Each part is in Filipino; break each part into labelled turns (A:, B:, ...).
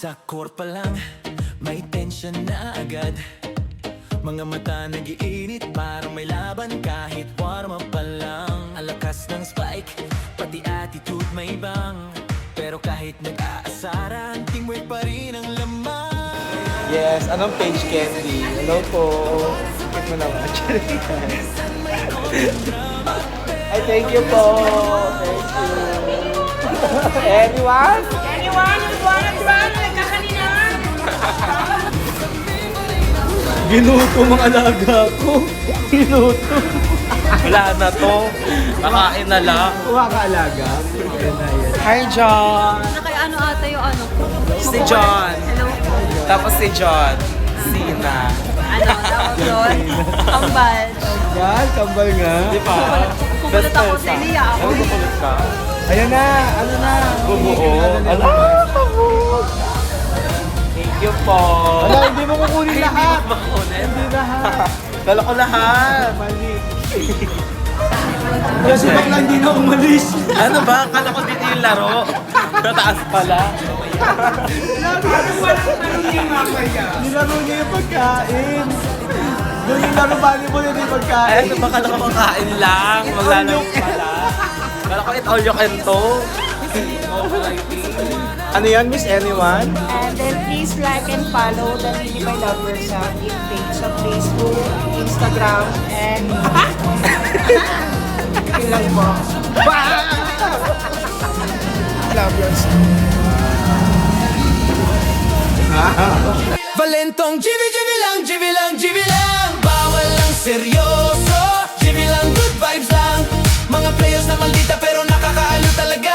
A: Sa court pa lang, may tension na agad. Mga mata nag-iinit, parang may laban kahit warm up pa lang. Ang lakas ng spike, pati attitude may ibang. Pero kahit nag-aasaran, teamwork pa rin ang laman.
B: Yes, anong page, Candy? Hello po. Sikit mo naman. Ay, thank you po. Thank you. Anyone?
C: Anyone who's wanna try nagkakanina?
B: Ginuto mga alaga ko. Ginuto. Wala na to. Nakain na lang. Kuha ka alaga. Hi, John.
C: Nakay ano ata yung ano?
B: Si John.
C: Hello?
B: Tapos si John. Sina.
C: Ano tawag doon? Kambal.
B: Yan, kambal nga. Di ba?
C: Kukulit ako sa Elia.
B: Ano kukulit ka? Ayan na, ano na. Bumuo. Ano? Thank you po. Wala, hindi mo kukunin lahat. Hindi mo kukunin? Hindi lahat. Dala ko lahat. Mali. Kasi bakla hindi na umalis. Ano ba? Kala ko dito yung laro. Nataas pala. Nilaro niya yung pagkain. Doon yung laro volleyball yun yung pagkain. Ano ba? Kala ko makain lang. Maglalaro pala. Kala ko it all you can to. Ano yan, Miss Anyone?
C: And then please like and follow the Mini by Lovers page sa Facebook, Instagram, and ilang po.
B: Love yours.
A: Valentong GB lang, GB lang, GB lang. Bawal lang seryoso, GB lang, good vibes lang. Mga players na maldita pero nakakaalo talaga.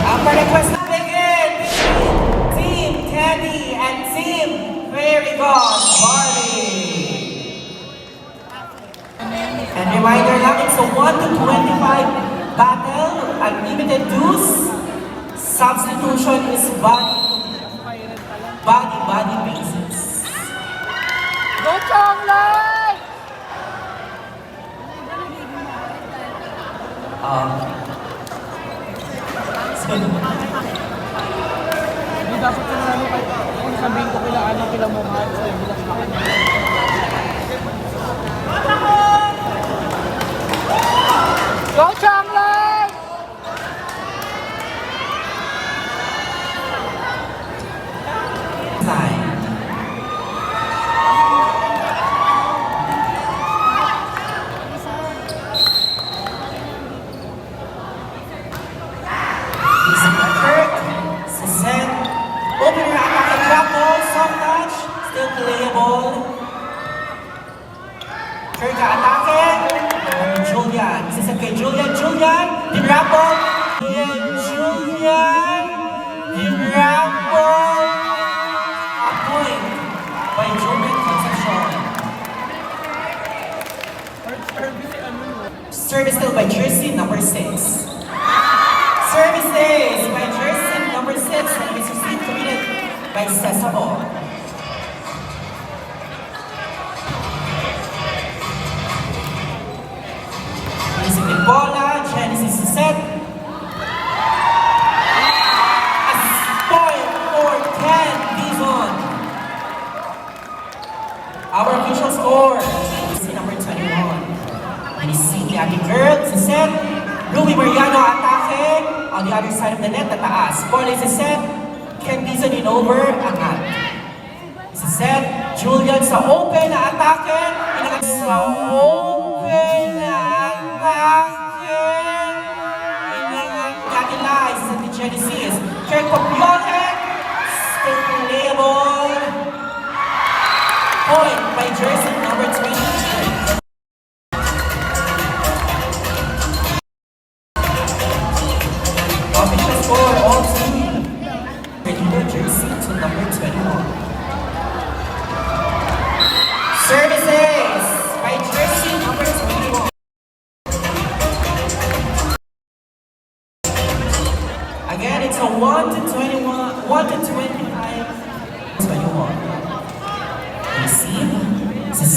D: Upper request to begin. Team Teddy and Team Fairy God Party. And reminder lang, it's a 1 to 25 battle. Unlimited dues. Substitution is body basis.
C: Go Chonglay!
E: Hindi dapat ko naman kung sabihin ko kila mo mahal sa iyo bilang sa kanya. Go Chonglay!
D: Time. Easy effort. Susan. Open your attack and drop ball. Soft touch. Still playable. Kirka attacking. Julian. Susan kay Julian. Julian. Dinrap ball. Julian. Dinrap ball. A point by Julian Concepcion. Service still by jersey number 6. Services by jersey number 6 and is received committed by Cesaro. Using the bola, Genesis is set. A point for 10 Bison. Our official score is number 21. We see the Aggie girls is set. Ruby Mariano attacking on the other side of the net, tataas. Bola is set. Ken Bison in over, angat. Is set. Julian sa open na attacking. Sa open na attacking. Inangat sa the Genesis. Kirk Papionen. Still playable. Point by jersey number 23. Official score also regular jersey to number 21. Services by jersey number 21. Again, it's a 1 to 21.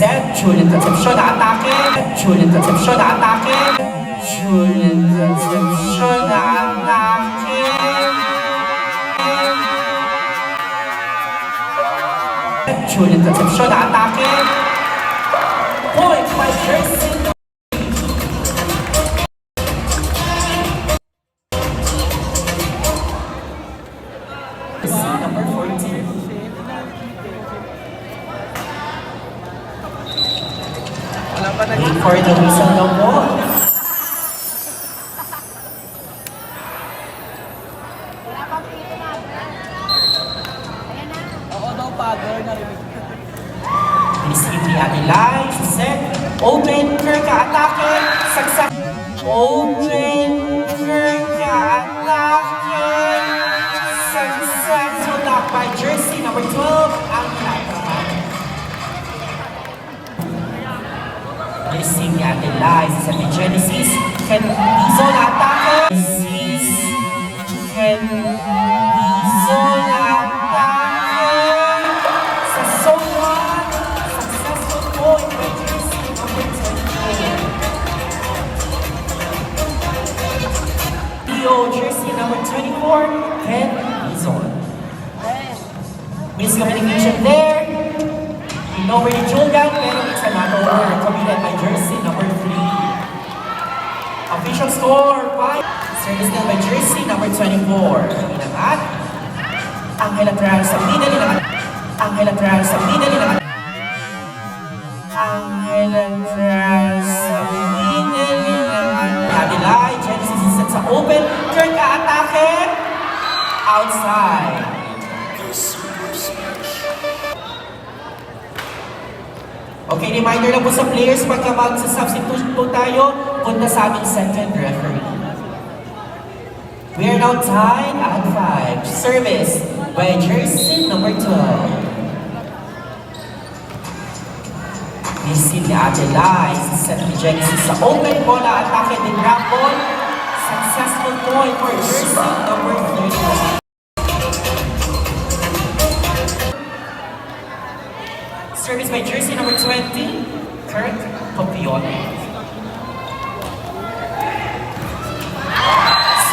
D: set. Julian Concepcion na atake. Julian Concepcion na atake. Julian Concepcion na atake. Julian Concepcion na atake. Point by Jersey. Number 14.
E: Wala pa nag-
D: Wait for the whistle ng ball.
E: Oo daw, Pagor, narinig ko.
D: Receive ni Adilay, set, open, Kirka, atake, saksak, open, Kirka, atake, successful block by Jersey, number 12, Angela. Receive ni Adilay, set ni Genesis, Ken Dizon, atake, Ken Dizon, atake, sa zone 1, successful point by Jersey, number 24. Leo, Jersey, number 24, Ken Dizon. Miscommunication there. Over ni Julian, pero it's a not-over. Committed by Jersey, number 3. Official score, 5. Service nil by Jersey, number 24. Inangat. Angela Trial sa middle, inangat. Angela Trial sa middle, inangat. Angela Trial sa middle, inangat. Adilay, Genesis is set sa open. Kirk atake. Outside. Okay, reminder lang po sa players, pagka mag-substitute po tayo, punta sa aming second referee. We are now tied at 5. Service by Jersey, number 12. Receive ni Adilay, set ni Genesis sa open bola, atake din drop ball. Successful point for Jersey, number 31. Service by Jersey, number 20, Kurt Popione.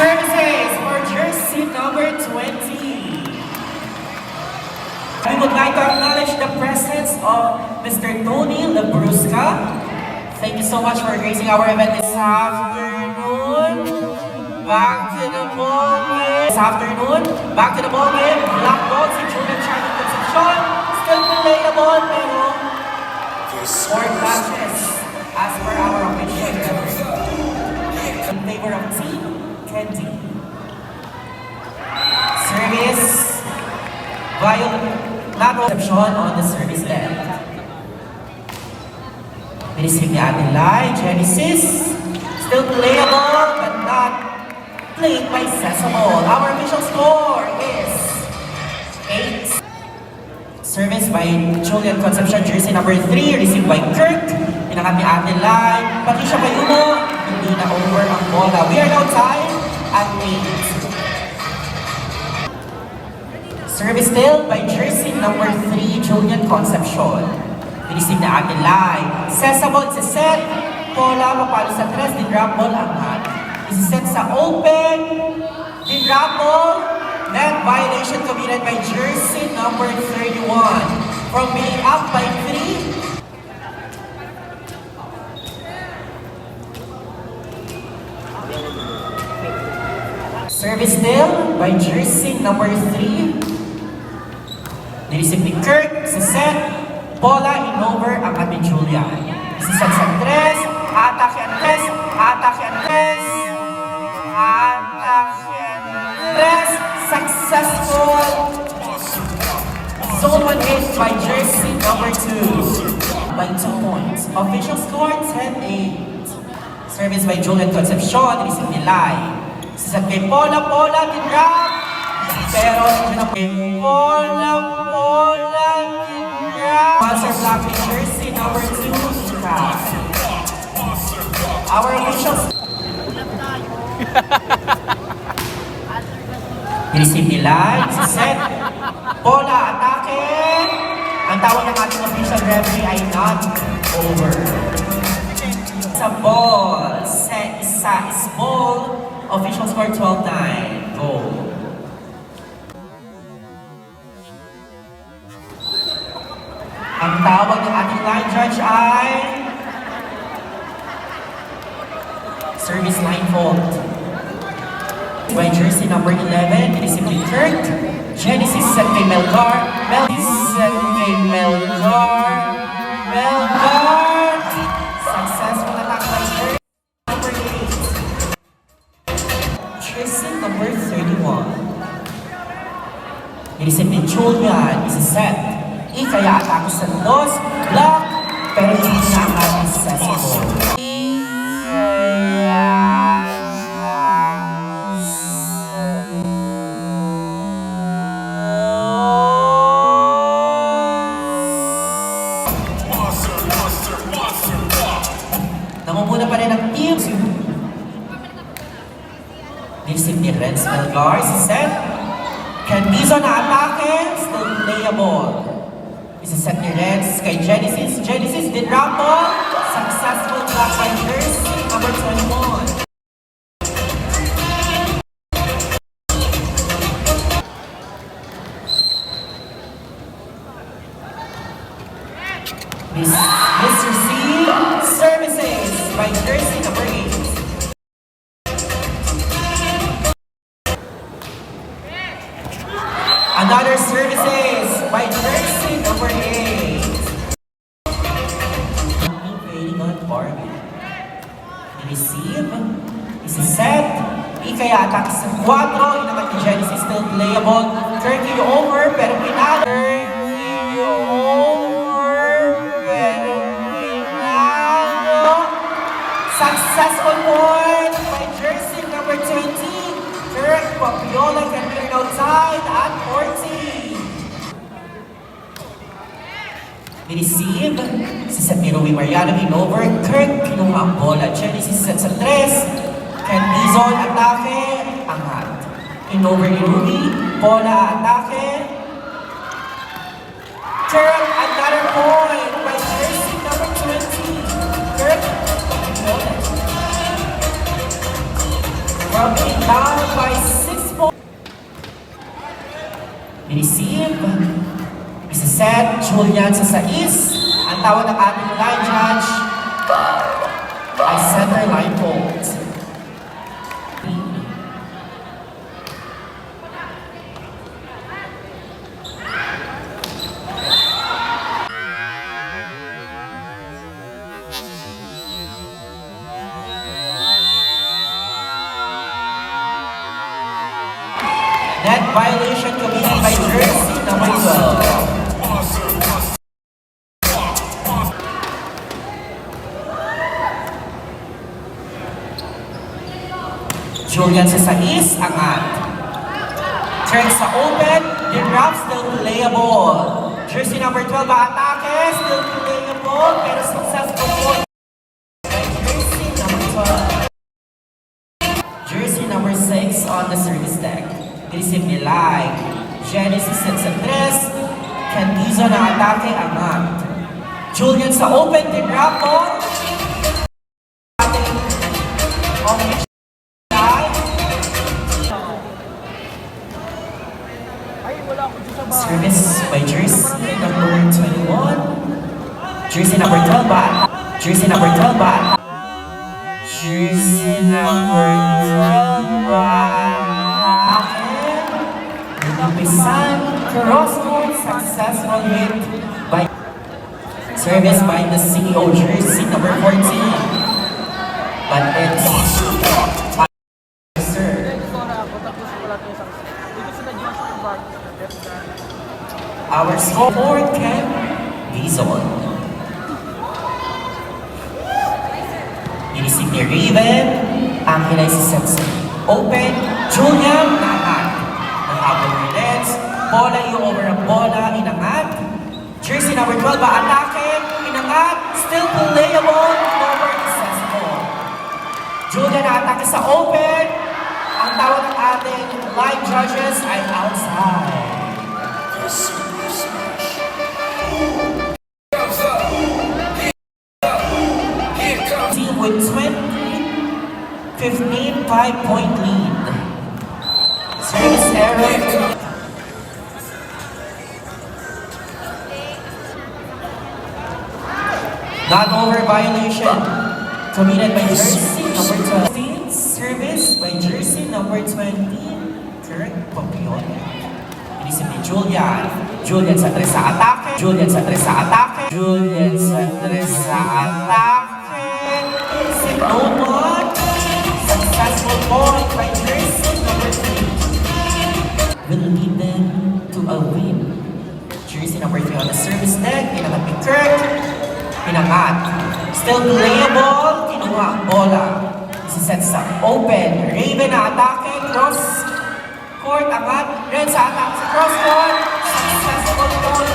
D: Services for Jersey, number 20. We would like to acknowledge the presence of Mr. Tony Labrusca. Thank you so much for gracing our event this afternoon. Back to the ball game. This afternoon, back to the ball game. Black ball si Julian Charlie Concepcion. Still playable, pero 4 matches as per our official record. In favor of Team Candy. Service, Violato Concepcion on the service end. Receive ni Adilay, Genesis. Still playable, but not played by Sesamo. Our official score is 8. Service by Julian Concepcion, Jersey number 3, received by Kirk. Inakat ni Adilay. Patricia Bayumo, hindi na over ang bola. We are now tied at 8. Service still by Jersey number 3, Julian Concepcion. Received ni Adilay. Sesabot sa set. Bola mapalo sa 3, din drop ball ang hand. Isiset sa open. Din drop ball. Net violation committed by Jersey number 31. From being up by 3. Service still by Jersey number 3. Nireceive ni Kirk sa set. Bola in over ang ating Julia. Isiset sa 3. Atake ang 3. Atake ang 3. Atake ang 3. Successful zone 1 hit by Jersey number 2 by 2 points. Official score 10-8. Service by Julian Concepcion, receive ni Lai. Sisat kay Pola, din drop. Pero din drop. Monster block by Jersey number 2. Our official receive ni Lai, set, bola, atake, ang tawag ng ating official referee ay not over. Sa ball, set isa is ball. Official score 12-9. Go. Ang tawag ng ating line judge ay service line fault. By jersey number 11, it is simply Kirk. Genesis set kay Melgar. Set kay Melgar. Melgar! Successful attack by Kirk. Number 8. Jersey number 31. It is simply Julian. Is a set. Ikaya atake sa dos. Block. Pero hindi na ang successful. Namumuna pa rin ang team. Nisip ni Renz Melgar si Seth. Candizo na atake. Still playable. Isa-set ni Renz kay Genesis. Genesis did rumble. Successful block by jersey number 21. Mr. C. Services by jersey number 8. Another services by jersey number 8. Waiting on Barbie. Receive. Is a set. Ikaya attack sa 4. Inamat ni Genesis still playable. Turkey over pero pinalo. Successful point by jersey number 20. Kirk Papiola can be outside at 40. Receive. Si set ni Rui Mariano in over. Kirk kinuha ang bola. Genesis set sa 3. Candizon atake. Angat. In over ni Rui. Bola atake. Kirk another point by jersey number 20. Kirk Papiola. From down by 6 points. Receive. Isa set. Julian sa 6. Ang tawag ng ating line judge ay center line fault. Net violation committed by jersey number 12. Julian sa 6, angat. Turn sa open, dinrap, still playable. Jersey number 12, atake, still playable, pero successful point. Jersey number 12. Jersey number 6 on the service deck. Receive ni Lai. Genesis set sa 3. Candizo na atake, angat. Julian sa open, dinrap po. Service by jersey number 21. Jersey number 12 ba? Jersey number 12 ba? Jersey number 12 ba? Lupisan, crosscourt, successful hit by service by the CEO, jersey number 14. But it's our scoreboard can be on. Inisip ni Raven, ang hinay si Setsu. Open, Julian, nakat. Nahabol ni Reds, bola i-over ang bola, inangat. Jersey number 12, atake, inangat, still playable, over successful. Julian atake sa open, ang tawag ng ating line judges ay outside.
A: Super Smash.
D: 5-point lead. Service error. Not over violation committed by jersey number 12. Service by jersey number 20. Kirk Papion. Inisip ni Julian. Julian sa tres sa atake. Julian sa tres sa atake. Julian sa tres sa atake. Inisip no one. Successful point by jersey number 3. Will lead them to a win. Jersey number 3 on the service deck. Pinangat ni Kirk. Pinangat. Still playable. Kinuha ang bola. Isiset sa open. Raven na atake. Cross court. Angat. Ren sa atake sa cross court. Successful goal.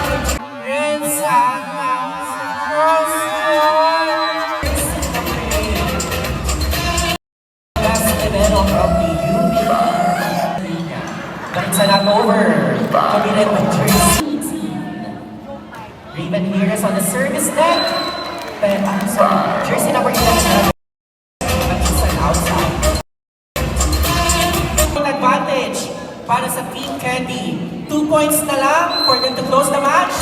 D: Ren sa atake sa cross court. Last level from the UB. But it's not over. Committed by jersey. Raven Hears on the service deck. But I'm sorry, jersey number 11. But it's an outside. Advantage para sa Team Candy. 2 points na lang for them to close the match.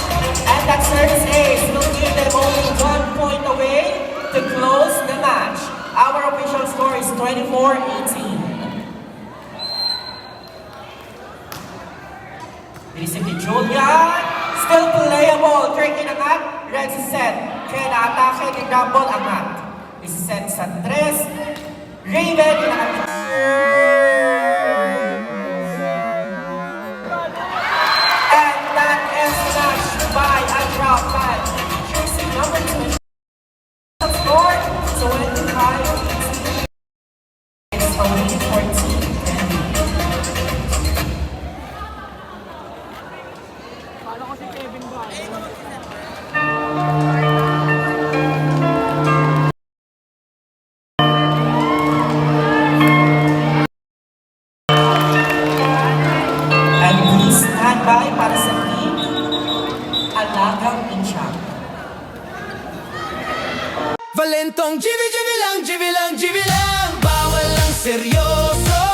D: And that service ace will give them only 1 point away to close the match. Our official score is 24-18. Binisip ni Julian. Still playable. Kirk inangat. Red set. Kaya na-atake ni Double angat. Isiset sa tres. Raven inangat. And that is smashed by a drop by jersey number 2. Score. So 25-18. It's only 14.
E: Paano ko si Kevin ba?
D: And please stand by para sa team Alagang Inchang.
A: Valentong GB lang, GB lang, GB lang. Bawal lang seryoso.